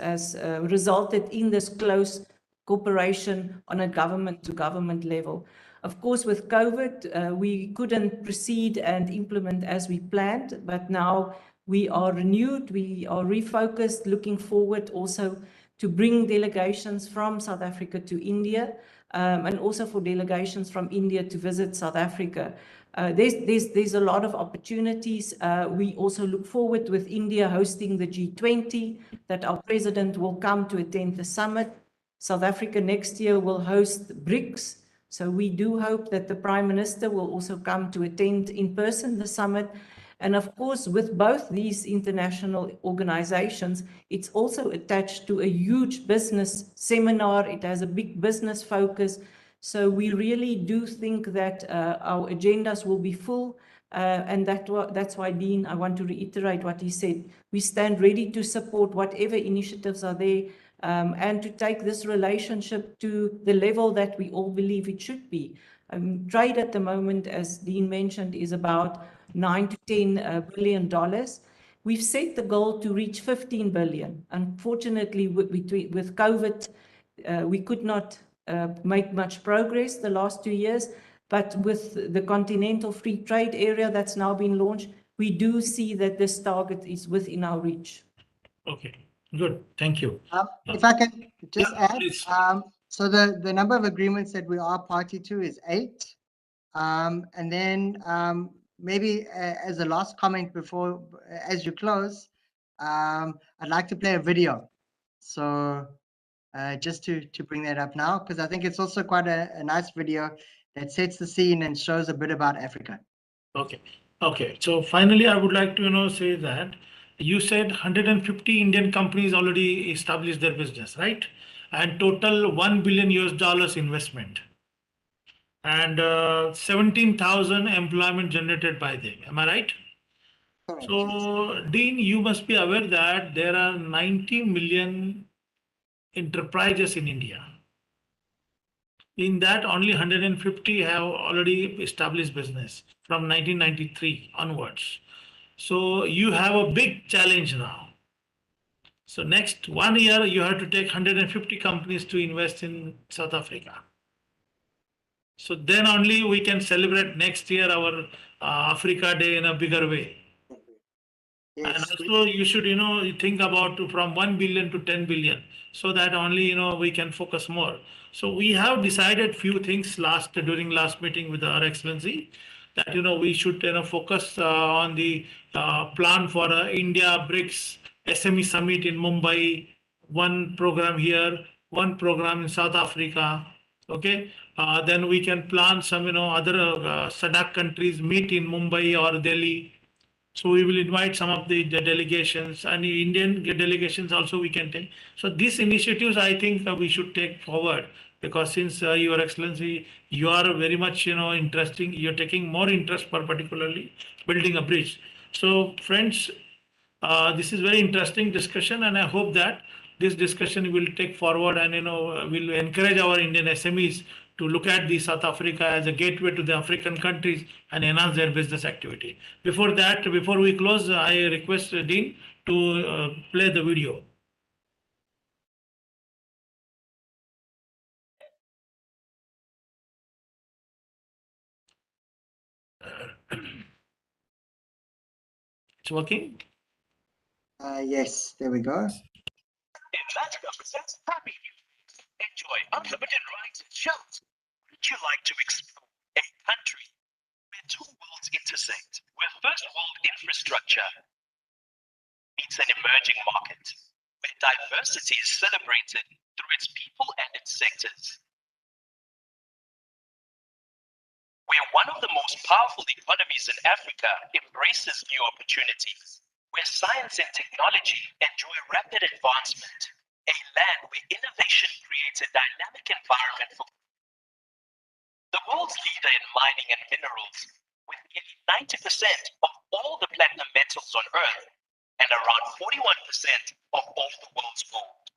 S3: resulted in this close cooperation on a government-to-government level. Of course, with COVID, we couldn't proceed and implement as we planned, but now we are renewed, we are refocused, looking forward also to bring delegations from South Africa to India, and also for delegations from India to visit South Africa. There's a lot of opportunities. We also look forward with India hosting the G20, that our president will come to attend the summit. South Africa next year will host Brics. So we do hope that the Prime Minister will also come to attend in person the summit. And of course, with both these international organizations, it's also attached to a huge business seminar. It has a big business focus. So we really do think that our agendas will be full. And that's why, Dean, I want to reiterate what he said. We stand ready to support whatever initiatives are there, and to take this relationship to the level that we all believe it should be. Trade at the moment, as Dean mentioned, is about $9 to $10 billion. We've set the goal to reach 15 billion. Unfortunately, with COVID, we could not make much progress the last 2 years. But with the Continental Free Trade Area that's now been launched, we do see that this target is within our reach.
S2: Okay, good. Thank you.
S4: If I can just
S2: Yeah,
S4: add,
S2: please.
S4: so the number of agreements that we are party to is 8. And then maybe as a last comment before, as you close, I'd like to play a video. So just to bring that up now, because I think it's also quite a nice video that sets the scene and shows a bit about Africa.
S2: Okay. Okay. So finally, I would like to, say that you said 150 Indian companies already established their business, right? And total $1 billion investment and 17,000 employment generated by them. Am I right?
S4: Correct.
S2: So, Dean, you must be aware that there are 90 million enterprises in India. In that, only 150 have already established business from 1993 onwards. So you have a big challenge now. So next 1 year, you have to take 150 companies to invest in South Africa. So then only we can celebrate next year our Africa Day in a bigger way.
S4: Yes.
S2: And also you should, think about from 1 billion to 10 billion, so that only, we can focus more. So we have decided few things during last meeting with Our Excellency that, we should, focus on the plan for India Brics SME Summit in Mumbai, one program here, one program in South Africa. Okay. Then we can plan some, other SADC countries meet in Mumbai or Delhi. So we will invite some of the delegations, and the Indian delegations also we can take. So these initiatives, I think we should take forward, because since Your Excellency, you are very much, interesting, you're taking more interest for particularly building a bridge. So friends, this is very interesting discussion, and I hope that this discussion will take forward and, will encourage our Indian SMEs to look at the South Africa as a gateway to the African countries and enhance their business activity. Before we close, I request Dean to play the video. It's working?
S4: Yes, there we go.
S5: Latvia presents Happy New Year. Enjoy unlimited rides and shows. Would you like to explore a country where two worlds intersect, where first world infrastructure meets an emerging market, where diversity is celebrated through its people and its sectors, where one of the most powerful economies in Africa embraces new opportunities, where science and technology enjoy rapid advancement, a land where innovation creates a dynamic environment for the world's leader in mining and minerals, with nearly 90% of all the platinum metals on Earth and around 41% of all the world's gold.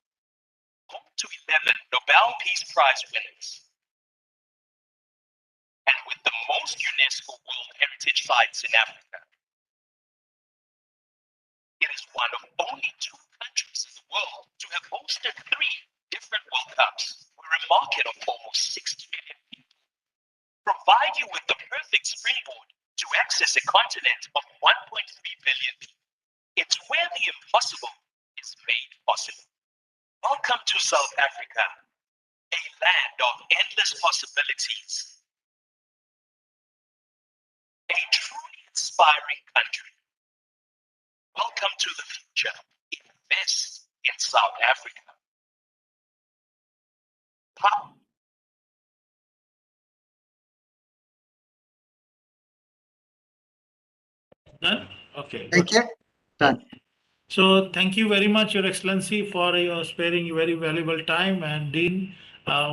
S5: Home to 11 Nobel Peace Prize winners. And with the most UNESCO World Heritage Sites in Africa. It is one of only 2 countries in the world to have hosted 3 different World Cups, where a market of almost 60 million people provide you with the perfect springboard to access a continent of 1.3 billion people. It's where the impossible is made possible. Welcome to South Africa, a land of endless possibilities, a truly inspiring country. Welcome to the future. Invest in South Africa. Power.
S2: Done? Okay.
S4: Thank
S2: Good.
S4: you. Done.
S2: So thank you very much, Your Excellency, for your sparing very valuable time. And Dean,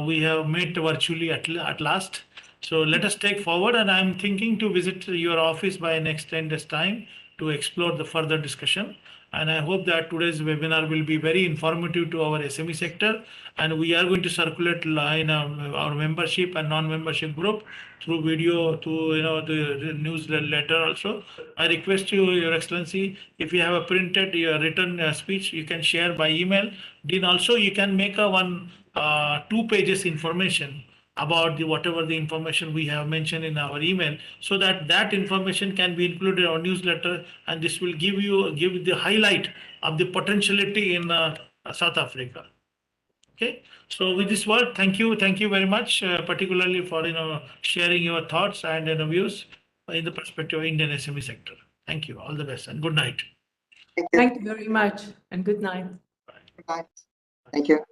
S2: we have met virtually at last. So let us take forward, and I'm thinking to visit your office by next 10 days time to explore the further discussion. And I hope that today's webinar will be very informative to our SME sector. And we are going to circulate in our membership and non-membership group through video, through the newsletter also. I request you, Your Excellency, if you have a printed written speech, you can share by email. Then also you can make a 2 pages information about the whatever the information we have mentioned in our email, so that that information can be included in our newsletter, and this will give the highlight of the potentiality in South Africa. Okay, so with this word, thank you very much, particularly for sharing your thoughts and views in the perspective of Indian SME sector. Thank you. All the best and good night.
S4: Thank you.
S3: Thank you very much and good night.
S4: Bye. Thank you.